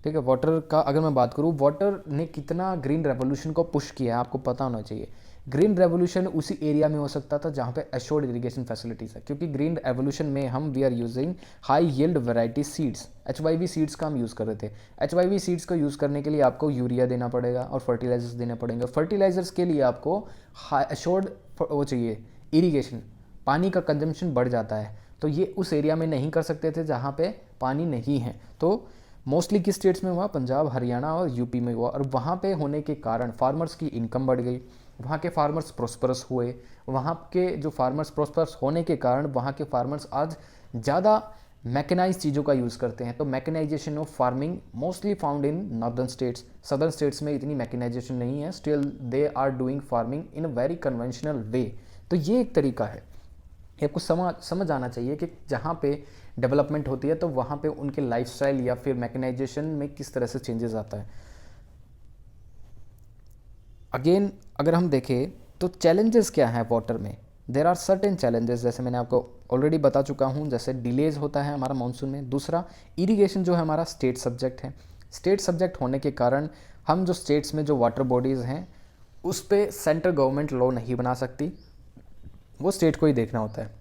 ठीक है। वाटर का अगर मैं बात करूँ, वाटर ने कितना ग्रीन रेवोल्यूशन को पुश किया है आपको पता होना चाहिए। ग्रीन रेवोल्यूशन उसी एरिया में हो सकता था जहाँ पे एश्योर्ड इरिगेशन फैसिलिटीज़ है, क्योंकि ग्रीन रेवोल्यूशन में we are using high yield variety seeds, HYV seeds का हम यूज़ कर रहे थे। HYV सीड्स को यूज़ करने के लिए आपको यूरिया देना पड़ेगा और फर्टिलाइजर्स देने पड़ेंगे। फर्टिलाइजर्स के लिए आपको एश्योर्ड वो चाहिए इरीगेशन, पानी का कंजम्पशन बढ़ जाता है, तो ये उस एरिया में नहीं कर सकते थे जहाँ पे पानी नहीं है। तो मोस्टली किस स्टेट्स में हुआ? पंजाब, हरियाणा और यूपी में हुआ। और वहाँ पे होने के कारण फार्मर्स की इनकम बढ़ गई, वहाँ के फार्मर्स प्रोस्परस हुए। वहाँ के जो फार्मर्स प्रोस्परस होने के कारण वहाँ के फार्मर्स आज ज़्यादा मैकेनाइज चीज़ों का यूज़ करते हैं। तो mechanisation of farming mostly found in northern states. Southern states में इतनी मैकेनाइजेशन नहीं है, still they are doing farming in a very conventional way. तो ये एक तरीका है, आपको समझ आना चाहिए कि जहाँ पे डेवलपमेंट होती है तो वहाँ पे उनके लाइफस्टाइल या फिर मैकेनाइजेशन में किस तरह से चेंजेस आता है। अगेन अगर हम देखें तो चैलेंजेस क्या हैं वाटर में, देर आर सर्टेन चैलेंजेस, जैसे मैंने आपको ऑलरेडी बता चुका हूँ। जैसे डिलेज होता है हमारा मानसून में। दूसरा, इरिगेशन जो है हमारा स्टेट सब्जेक्ट है। स्टेट सब्जेक्ट होने के कारण हम जो स्टेट्स में जो वाटर बॉडीज़ हैं उस पर सेंट्रल गवर्नमेंट लॉ नहीं बना सकती, वो स्टेट को ही देखना होता है।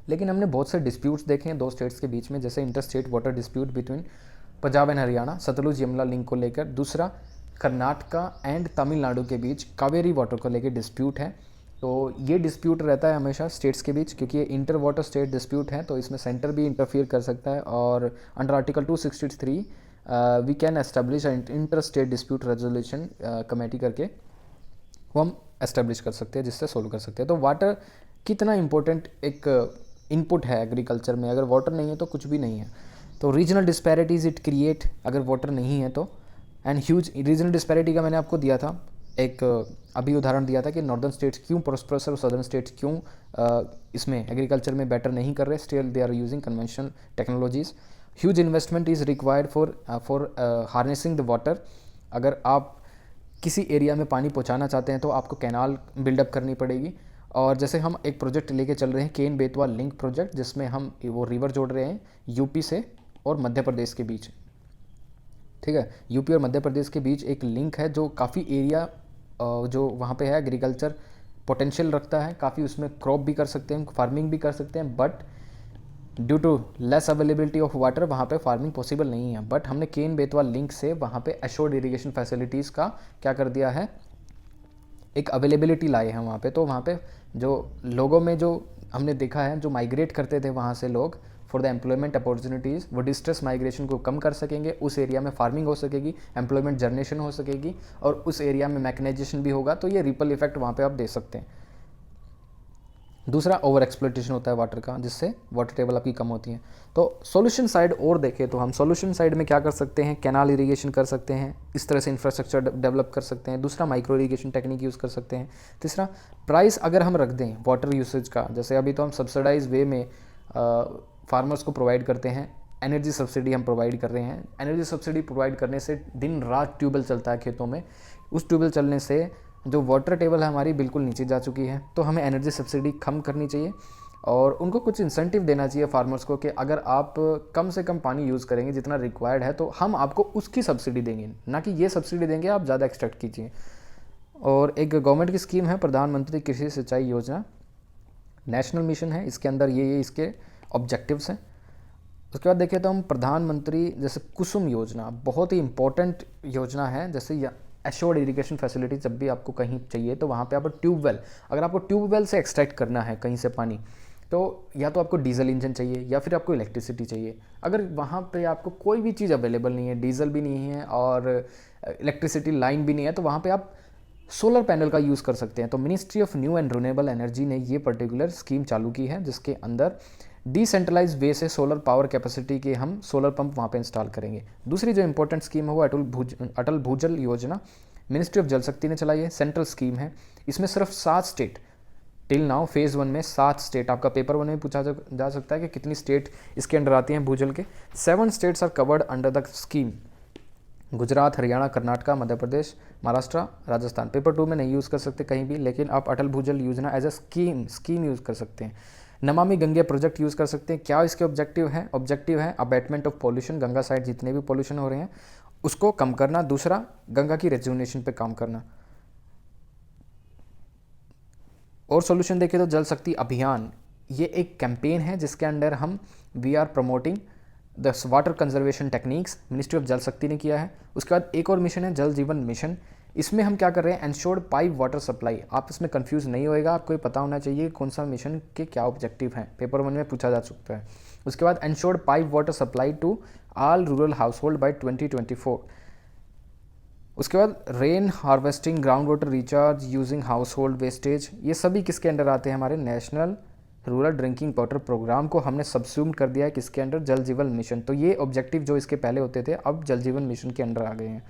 लेकिन हमने बहुत से डिस्प्यूट्स देखे हैं दो स्टेट्स के बीच में, जैसे inter state water dispute between Punjab and Haryana Sutlej Yamuna link को लेकर, दूसरा कर्नाटका एंड तमिलनाडु के बीच कावेरी वाटर को लेकर डिस्प्यूट है। तो ये डिस्प्यूट रहता है हमेशा स्टेट्स के बीच, क्योंकि ये इंटर वाटर स्टेट डिस्प्यूट है, तो इसमें सेंटर भी इंटरफियर कर सकता है। और under article 263 we can establish inter state dispute resolution committee करके वो हम एस्टेब्लिश कर सकते हैं, जिससे सोल्व कर सकते हैं। तो वाटर कितना इम्पोर्टेंट एक इनपुट है एग्रीकल्चर में, अगर वाटर नहीं है तो कुछ भी नहीं है। तो रीजनल डिस्पैरिटीज़ इट क्रिएट अगर वाटर नहीं है तो, एंड ह्यूज रीजनल डिस्पैरिटी का मैंने आपको दिया था एक अभी उदाहरण दिया था कि नॉर्दर्न स्टेट्स क्यों प्रोस्परस और सदर्न स्टेट्स क्यों इसमें एग्रीकल्चर में बेटर नहीं कर रहे, still they are using conventional technologies. Huge investment is required for harnessing the water. अगर आप किसी एरिया में पानी पहुंचाना चाहते हैं तो आपको कैनाल बिल्डअप करनी पड़ेगी। और जैसे हम एक प्रोजेक्ट लेके चल रहे हैं केन बेतवा लिंक प्रोजेक्ट, जिसमें हम वो रिवर जोड़ रहे हैं यूपी से और मध्य प्रदेश के बीच, ठीक है। यूपी और मध्य प्रदेश के बीच एक लिंक है जो काफ़ी एरिया जो वहाँ पे है एग्रीकल्चर पोटेंशियल रखता है, काफ़ी उसमें क्रॉप भी कर सकते हैं, फार्मिंग भी कर सकते हैं, but due to less availability of water वहाँ पे फार्मिंग पॉसिबल नहीं है। बट हमने केन बेतवा लिंक से वहाँ पे एश्योर्ड इरिगेशन फैसिलिटीज़ का क्या कर दिया है, एक अवेलेबिलिटी लाए हैं वहाँ पे। तो वहाँ पे जो लोगों में जो हमने देखा है जो माइग्रेट करते थे वहाँ से लोग फॉर द एम्प्लॉयमेंट अपॉर्चुनिटीज़, वो डिस्ट्रेस माइग्रेशन को कम कर सकेंगे, उस एरिया में फार्मिंग हो सकेगी, एम्प्लॉयमेंट जनरेशन हो सकेगी और उस एरिया में मैकेनाइजेशन भी होगा। तो ये रिपल इफेक्ट वहाँ पे आप दे सकते हैं। दूसरा ओवर एक्सप्लोइटेशन होता है वाटर का, जिससे वाटर टेबल आपकी कम होती है। तो सॉल्यूशन साइड और देखें तो हम सॉल्यूशन साइड में क्या कर सकते हैं, कैनाल इरिगेशन कर सकते हैं, इस तरह से इंफ्रास्ट्रक्चर डेवलप कर सकते हैं। दूसरा माइक्रो इरिगेशन टेक्निक यूज़ कर सकते हैं। तीसरा प्राइस अगर हम रख दें वाटर यूसेज का, जैसे अभी तो हम सब्सिडाइज वे में फार्मर्स को प्रोवाइड करते हैं, एनर्जी सब्सिडी हम प्रोवाइड कर रहे हैं। एनर्जी सब्सिडी प्रोवाइड करने से दिन रात ट्यूबवेल चलता है खेतों में, उस ट्यूबवेल चलने से जो वाटर टेबल है हमारी बिल्कुल नीचे जा चुकी है। तो हमें एनर्जी सब्सिडी कम करनी चाहिए और उनको कुछ इंसेंटिव देना चाहिए फार्मर्स को कि अगर आप कम से कम पानी यूज़ करेंगे जितना रिक्वायर्ड है तो हम आपको उसकी सब्सिडी देंगे, ना कि ये सब्सिडी देंगे आप ज़्यादा एक्सट्रैक्ट कीजिए। और एक गवर्नमेंट की स्कीम है प्रधानमंत्री कृषि सिंचाई योजना, नेशनल मिशन है, इसके अंदर ये इसके ऑब्जेक्टिव्स हैं। उसके बाद देखें तो हम प्रधानमंत्री जैसे कुसुम योजना बहुत ही इंपॉर्टेंट योजना है। जैसे एश्योर्ड इरिगेशन फैसिलिटी जब भी आपको कहीं चाहिए तो वहाँ पे आप ट्यूबवेल, अगर आपको ट्यूबवेल से एक्सट्रैक्ट करना है कहीं से पानी, तो या तो आपको डीजल इंजन चाहिए या फिर आपको इलेक्ट्रिसिटी चाहिए। अगर वहाँ पे आपको कोई भी चीज़ अवेलेबल नहीं है, डीजल भी नहीं है और इलेक्ट्रिसिटी लाइन भी नहीं है, तो वहाँ पे आप सोलर पैनल का यूज़ कर सकते हैं। तो ministry of new and renewable energy ने ये पर्टिकुलर स्कीम चालू की है, जिसके अंदर डिसेंट्रलाइज वे से सोलर पावर कैपेसिटी के हम सोलर पंप वहाँ पे इंस्टॉल करेंगे। दूसरी जो इंपॉर्टेंट स्कीम है वो अटल भूजल योजना मिनिस्ट्री ऑफ जल शक्ति ने चलाई है, सेंट्रल स्कीम है। इसमें सिर्फ 7 स्टेट टिल नाउ फेज़ 1 में 7 स्टेट, आपका पेपर 1 में पूछा जा सकता है कि कितनी स्टेट इसके अंडर आती हैं भूजल के। 7 states are covered under the scheme, Gujarat, Haryana, Karnataka, Madhya Pradesh, Maharashtra, Rajasthan. Paper 2 में नहीं यूज़ कर सकते कहीं भी, लेकिन आप अटल भूजल योजना एज अ स्कीम यूज़ कर सकते हैं। नमामि गंगे प्रोजेक्ट यूज़ कर सकते हैं। क्या इसके ऑब्जेक्टिव है abatement of pollution, Ganga side जितने भी पॉल्यूशन हो रहे हैं उसको कम करना। दूसरा गंगा की रेजुवनेशन पे काम करना। और सॉल्यूशन देखें तो जल शक्ति अभियान, ये एक कैंपेन है जिसके अंडर हम we are promoting the water conservation techniques, ministry of Jal Shakti ने किया है। उसके बाद एक और मिशन है जल जीवन मिशन, इसमें हम क्या कर रहे हैं, एंश्योर्ड पाइप वाटर सप्लाई। आप इसमें कंफ्यूज नहीं होएगा, आपको ये पता होना चाहिए कौन सा मिशन के क्या ऑब्जेक्टिव हैं, पेपर 1 में पूछा जा सकता है। उसके बाद ensured pipe water supply to all rural household by 2024। उसके बाद rain harvesting, ground water recharge using household wastage, ये सभी किसके अंडर आते हैं, हमारे national rural drinking water programme को हमने सब्स्यूम कर दिया है किसके अंडर, जल जीवन मिशन। तो ये ऑब्जेक्टिव जो इसके पहले होते थे अब जल जीवन मिशन के अंडर आ गए हैं।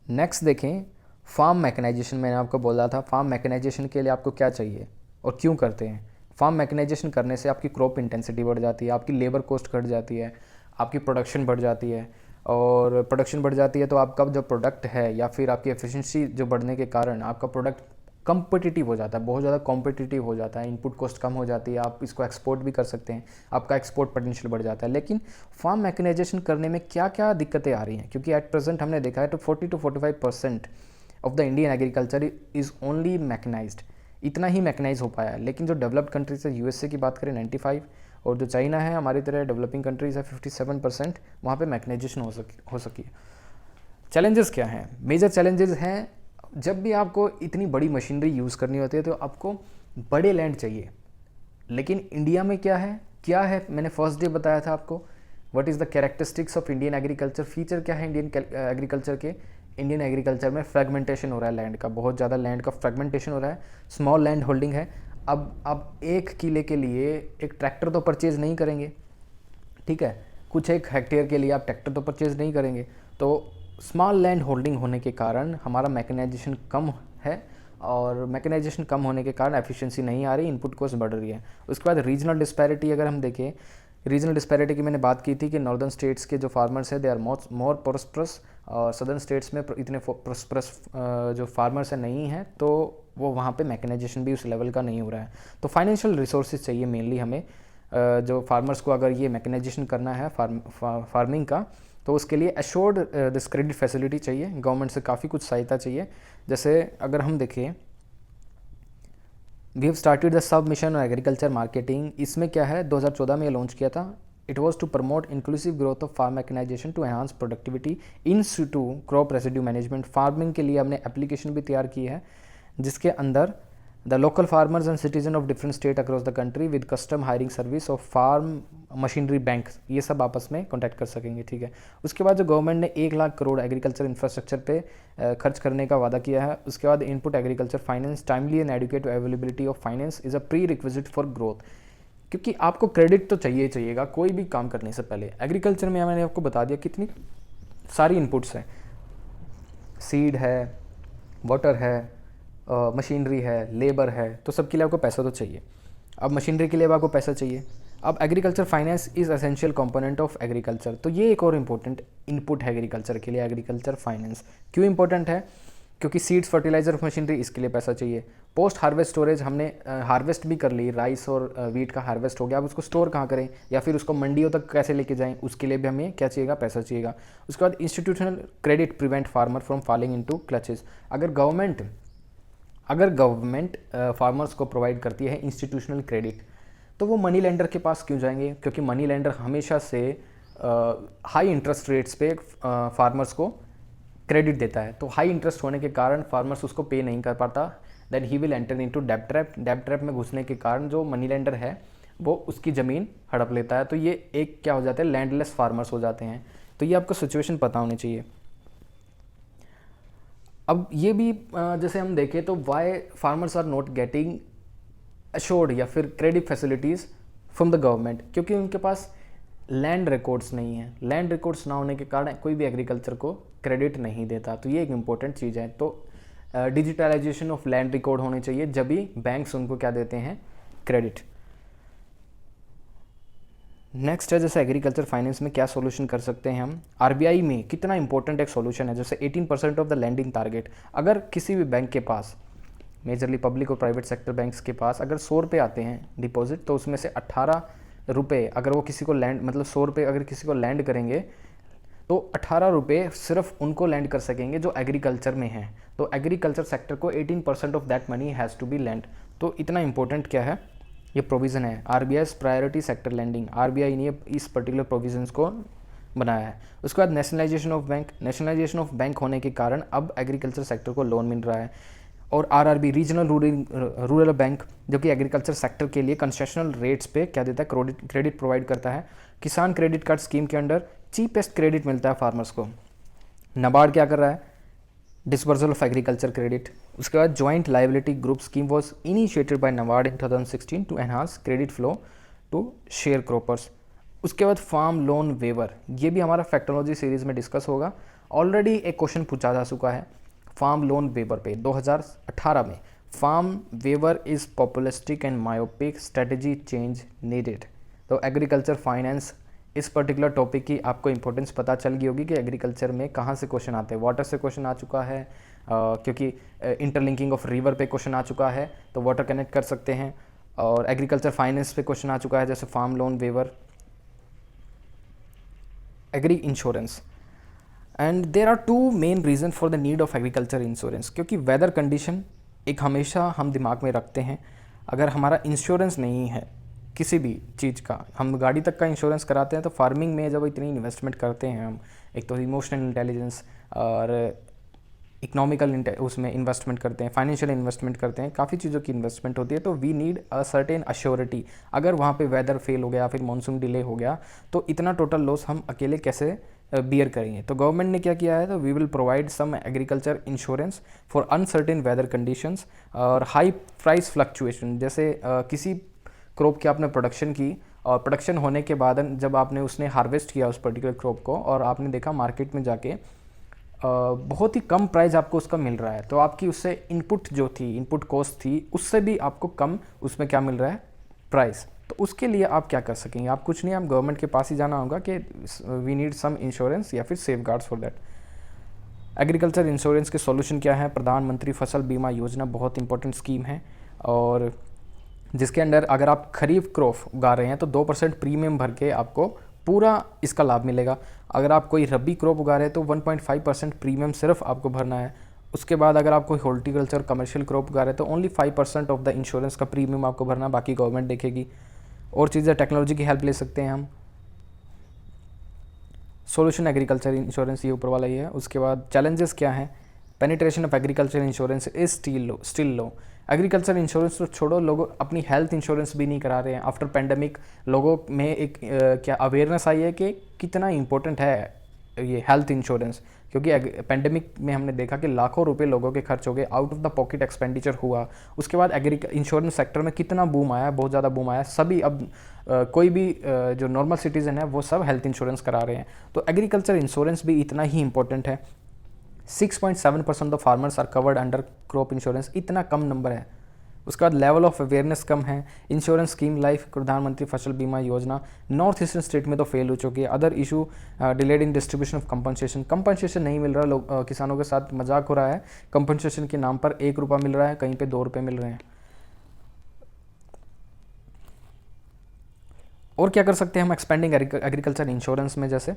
नेक्स्ट देखें फार्म मैकेनाइजेशन, मैंने आपको बोला था फार्म मैकेनाइजेशन के लिए आपको क्या चाहिए और क्यों करते हैं। फार्म मैकेनाइजेशन करने से आपकी क्रॉप इंटेंसिटी बढ़ जाती है, आपकी लेबर कॉस्ट घट जाती है, आपकी प्रोडक्शन बढ़ जाती है। और प्रोडक्शन बढ़ जाती है तो आपका जो प्रोडक्ट है या फिर आपकी एफिशिएंसी जो बढ़ने के कारण आपका प्रोडक्ट कॉम्पिटिटिव हो जाता है, बहुत ज़्यादा कॉम्पिटिटिव हो जाता है, इनपुट कॉस्ट कम हो जाती है, आप इसको एक्सपोर्ट भी कर सकते हैं, आपका एक्सपोर्ट पोटेंशियल बढ़ जाता है। लेकिन फार्म मैकेनाइजेशन करने में क्या क्या दिक्कतें आ रही हैं, क्योंकि एट प्रेजेंट हमने देखा है तो 40 to 45% of the Indian agriculture is only mechanised, इतना ही मैकेनाइज हो पाया है। लेकिन जो डेवलप्ड कंट्रीज है, यूएसए की बात करें 95, और जो चाइना है हमारी तरह डेवलपिंग कंट्रीज़ है 57%, वहाँ पे मैकेनाइजेशन हो सकी। चैलेंजेस क्या हैं? मेजर चैलेंजेस हैं, जब भी आपको इतनी बड़ी मशीनरी यूज़ करनी होती है तो आपको बड़े लैंड चाहिए। लेकिन इंडिया में क्या है मैंने फर्स्ट डे बताया था आपको, what is the characteristics of Indian agriculture, feature क्या है इंडियन एग्रीकल्चर के। इंडियन एग्रीकल्चर में फ्रेगमेंटेशन हो रहा है लैंड का, बहुत ज़्यादा लैंड का फ्रेगमेंटेशन हो रहा है, स्मॉल लैंड होल्डिंग है। अब आप 1 किले के लिए एक ट्रैक्टर तो परचेज़ नहीं करेंगे, ठीक है, कुछ 1 हेक्टेयर के लिए आप ट्रैक्टर तो परचेज़ नहीं करेंगे। तो स्मॉल लैंड होल्डिंग होने के कारण हमारा मैकेनाइजेशन कम है, और मैकेनाइजेशन कम होने के कारण एफिशिएंसी नहीं आ रही, इनपुट कॉस्ट बढ़ रही है। उसके बाद रीजनल डिस्पैरिटी अगर हम देखें, रीजनल डिस्पैरिटी की मैंने बात की थी कि नॉर्दर्न स्टेट्स के जो फार्मर्स हैं दे आर मोर प्रॉस्परस, और सदर्न स्टेट्स में इतने प्रॉस्परस जो फार्मर्स हैं नहीं हैं, तो वो वहाँ पे मैकेनाइजेशन भी उस लेवल का नहीं हो रहा है। तो फाइनेंशियल रिसोर्सेज चाहिए मेनली हमें, जो फार्मर्स को अगर ये मैकेनाइजेशन करना है फार्मिंग का, तो उसके लिए एश्योर्ड दिस क्रेडिट फैसिलिटी चाहिए, गवर्नमेंट से काफ़ी कुछ सहायता चाहिए। जैसे अगर हम देखें, we have started the sub mission on agriculture marketing, इसमें क्या है 2014 में ये लॉन्च किया था। It was to promote inclusive growth of farm mechanisation to enhance productivity into crop residue management. Farming के लिए हमने एप्लीकेशन भी तैयार की है, जिसके अंदर the local farmers and citizen of different state across the country with custom hiring service of farm machinery bank, ये सब आपस में कॉन्टैक्ट कर सकेंगे, ठीक है। उसके बाद जो गवर्नमेंट ने 1 लाख करोड़ एग्रीकल्चर इंफ्रास्ट्रक्चर पे खर्च करने का वादा किया है। उसके बाद input agriculture finance, timely and adequate availability of finance is a prerequisite for growth, क्योंकि आपको क्रेडिट तो चाहिए ही चाहिएगा कोई भी काम करने से पहले। एग्रीकल्चर में मैंने आपको बता दिया कितनी सारी इनपुट्स हैं, सीड है, वाटर है, मशीनरी है, लेबर है, तो सबके लिए आपको पैसा तो चाहिए। अब मशीनरी के लिए आपको पैसा चाहिए। अब agriculture finance is essential component of agriculture, तो ये एक और इम्पोर्टेंट इनपुट है एग्रीकल्चर के लिए। एग्रीकल्चर फाइनेंस क्यों इंपॉर्टेंट है? क्योंकि सीड्स, फर्टिलाइजर, मशीनरी, इसके लिए पैसा चाहिए। पोस्ट हार्वेस्ट स्टोरेज, हमने हार्वेस्ट भी कर ली, राइस और वीट का हार्वेस्ट हो गया, अब उसको स्टोर कहाँ करें या फिर उसको मंडियों तक कैसे लेके जाएं, उसके लिए भी हमें क्या चाहिएगा, पैसा चाहिएगा। उसके बाद institutional credit prevent farmer from falling into clutches. अगर गवर्नमेंट फार्मर्स को प्रोवाइड करती है इंस्टीट्यूशनल क्रेडिट, तो वो मनी लेंडर के पास क्यों जाएंगे? क्योंकि मनी लेंडर हमेशा से हाई इंटरेस्ट रेट्स पे फार्मर्स को क्रेडिट देता है। तो हाई इंटरेस्ट होने के कारण फार्मर्स उसको पे नहीं कर पाता, then he will enter into डेब्ट ट्रैप। डेब्ट ट्रैप में घुसने के कारण जो मनी लेंडर है वो उसकी ज़मीन हड़प लेता है। तो ये एक क्या हो जाता है, लैंडलेस फार्मर्स हो जाते हैं। तो ये आपको सिचुएशन पता होनी चाहिए। अब ये भी जैसे हम देखें तो why farmers are not getting assured या फिर credit facilities from the government, क्योंकि उनके पास लैंड रिकॉर्ड्स नहीं है। लैंड रिकॉर्ड्स ना होने के कारण कोई भी एग्रीकल्चर को क्रेडिट नहीं देता। तो ये एक इम्पोर्टेंट चीज़ है। तो डिजिटलाइजेशन ऑफ लैंड रिकॉर्ड होने चाहिए, जब भी बैंक्स उनको क्या देते हैं, क्रेडिट। नेक्स्ट है जैसे एग्रीकल्चर फाइनेंस में क्या सॉल्यूशन कर सकते हैं हम। आरबीआई में कितना इंपॉर्टेंट एक सॉल्यूशन है, जैसे 18% ऑफ द लैंडिंग टारगेट। अगर किसी भी बैंक के पास, मेजरली पब्लिक और प्राइवेट सेक्टर बैंक्स के पास अगर 100 रुपये आते हैं डिपॉजिट, तो उसमें से 18 रुपये अगर वो किसी को लैंड, मतलब 100 रुपये अगर किसी को लैंड करेंगे तो 18 रुपये सिर्फ उनको लैंड कर सकेंगे जो एग्रीकल्चर में हैं। तो एग्रीकल्चर सेक्टर को 18% of that money has to be lend. तो इतना इंपॉर्टेंट क्या है, ये प्रोविज़न है RBI priority sector lending. RBI ने इस पर्टिकुलर प्रोविजंस को बनाया है। उसके बाद nationalization of bank. Nationalization of bank होने के कारण अब एग्रीकल्चर सेक्टर को लोन मिल रहा है। और आरआरबी रीजनल रूरल बैंक, जो कि एग्रीकल्चर सेक्टर के लिए कंसेशनल रेट्स पे क्या देता है, क्रेडिट प्रोवाइड करता है। किसान क्रेडिट कार्ड स्कीम के अंडर चीपेस्ट क्रेडिट मिलता है फार्मर्स को। नाबार्ड क्या कर रहा है, डिस्बर्सल ऑफ एग्रीकल्चर क्रेडिट। उसके बाद joint liability group scheme was initiated by NABARD in 2016 to enhance credit flow to sharecroppers. उसके बाद फार्म लोन वेवर, ये भी हमारा फैक्टोलॉजी सीरीज में डिस्कस होगा। ऑलरेडी एक क्वेश्चन पूछा जा चुका है फार्म लोन वेवर पे 2018 में। Farm waiver is populistic and myopic, strategy change needed. तो एग्रीकल्चर फाइनेंस, इस पर्टिकुलर टॉपिक की आपको इंपॉर्टेंस पता चल गई होगी कि एग्रीकल्चर में कहाँ से क्वेश्चन आते हैं। वाटर से क्वेश्चन आ चुका है, क्योंकि इंटरलिंकिंग ऑफ रिवर पे क्वेश्चन आ चुका है तो वाटर कनेक्ट कर सकते हैं, और एग्रीकल्चर फाइनेंस पे क्वेश्चन आ चुका है जैसे farm loan waiver, agri insurance. And there are two main reason for the need of agriculture insurance, क्योंकि वेदर कंडीशन एक हमेशा हम दिमाग में रखते हैं। अगर हमारा इंश्योरेंस नहीं है किसी भी चीज़ का, हम गाड़ी तक का इंश्योरेंस कराते हैं, तो फार्मिंग में जब इतनी इन्वेस्टमेंट करते हैं हम, एक तो इमोशनल इंटेलिजेंस और इकोनॉमिकल उसमें इन्वेस्टमेंट करते हैं, फाइनेंशियल इन्वेस्टमेंट करते हैं, काफ़ी चीज़ों की इन्वेस्टमेंट होती है, तो we need a certain assurity. अगर वहाँ पे वेदर फेल हो गया, फिर मानसून डिले हो गया, तो इतना टोटल लॉस हम अकेले कैसे बियर करेंगे। तो गवर्नमेंट ने क्या किया है, तो we will provide some agriculture insurance for uncertain weather conditions और हाई प्राइस फ्लक्चुएशन। जैसे किसी क्रॉप की आपने प्रोडक्शन की, और प्रोडक्शन होने के बाद जब आपने उसने हार्वेस्ट किया उस पर्टिकुलर क्रॉप को, और आपने देखा मार्केट में जाके बहुत ही कम प्राइस आपको उसका मिल रहा है, तो आपकी उससे इनपुट जो थी, इनपुट कॉस्ट थी, उससे भी आपको कम उसमें क्या मिल रहा है, प्राइस। तो उसके लिए आप क्या कर सकेंगे, आप कुछ नहीं, आप गवर्नमेंट के पास ही जाना होगा कि वी नीड सम इंश्योरेंस या फिर safe guards for that. Agriculture insurance के सॉल्यूशन क्या है, प्रधानमंत्री फसल बीमा योजना बहुत इंपॉर्टेंट स्कीम है, और जिसके अंडर अगर आप खरीफ क्रॉप उगा रहे हैं तो 2% प्रीमियम भर के आपको पूरा इसका लाभ मिलेगा। अगर आप कोई रबी क्रॉप उगा रहे हैं तो 1.5% प्रीमियम सिर्फ आपको भरना है। उसके बाद अगर आप कोई हॉर्टिकल्चर कमर्शियल क्रॉप उगा रहे हैं तो ओनली 5% ऑफ द इंश्योरेंस का प्रीमियम आपको भरना, बाकी गवर्नमेंट देखेगी। और चीज़ें टेक्नोलॉजी की हेल्प ले सकते हैं हम। सॉल्यूशन एग्रीकल्चर इंश्योरेंस ये ऊपर वाला ही है। उसके बाद चैलेंजेस क्या हैं, penetration of agriculture insurance is still low. Agriculture insurance तो छोड़ो, लोग अपनी हेल्थ इंश्योरेंस भी नहीं करा रहे हैं। आफ्टर पेंडेमिक लोगों में एक क्या अवेयरनेस आई है कि कितना इंपॉर्टेंट है ये हेल्थ इंश्योरेंस, क्योंकि पेंडेमिक में हमने देखा कि लाखों रुपए लोगों के खर्च हो गए, out of the pocket expenditure हुआ। उसके बाद इंश्योरेंस सेक्टर में कितना बूम आया, बहुत ज़्यादा बूम आया। सभी अब कोई भी जो नॉर्मल सिटीज़न है वो सब हेल्थ इंश्योरेंस करा रहे हैं, तो एग्रीकल्चर इंश्योरेंस भी इतना ही इंपॉर्टेंट है। 6.7% of farmers are covered under crop insurance, इतना कम नंबर है। उसके बाद लेवल ऑफ अवेयरनेस कम है। इंश्योरेंस स्कीम लाइफ प्रधानमंत्री फसल बीमा योजना नॉर्थ ईस्टर्न स्टेट में तो फेल हो चुकी है। Other issue delayed in distribution of compensation नहीं मिल रहा, लोग किसानों के साथ मजाक हो रहा है। कंपनसेशन के नाम पर 1 रुपया मिल रहा है, कहीं पे 2 रुपये मिल रहे हैं। और क्या कर सकते हैं हम एक्सपेंडिंग एग्रीकल्चर इंश्योरेंस में, जैसे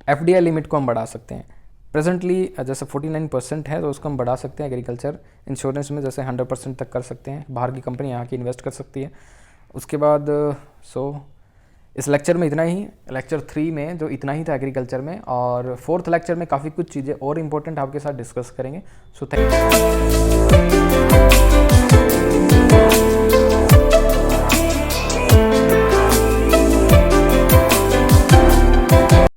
FDI लिमिट को हम बढ़ा सकते हैं। प्रेजेंटली जैसे 49% है तो उसको हम बढ़ा सकते हैं एग्रीकल्चर इंश्योरेंस में, जैसे 100% तक कर सकते हैं। बाहर की कंपनी यहाँ की इन्वेस्ट कर सकती है। उसके बाद इस लेक्चर में इतना ही। लेक्चर 3 में जो इतना ही था एग्रीकल्चर में, और 4th लेक्चर में काफ़ी कुछ चीज़ें और इम्पोर्टेंट आपके साथ डिस्कस करेंगे। So thank you.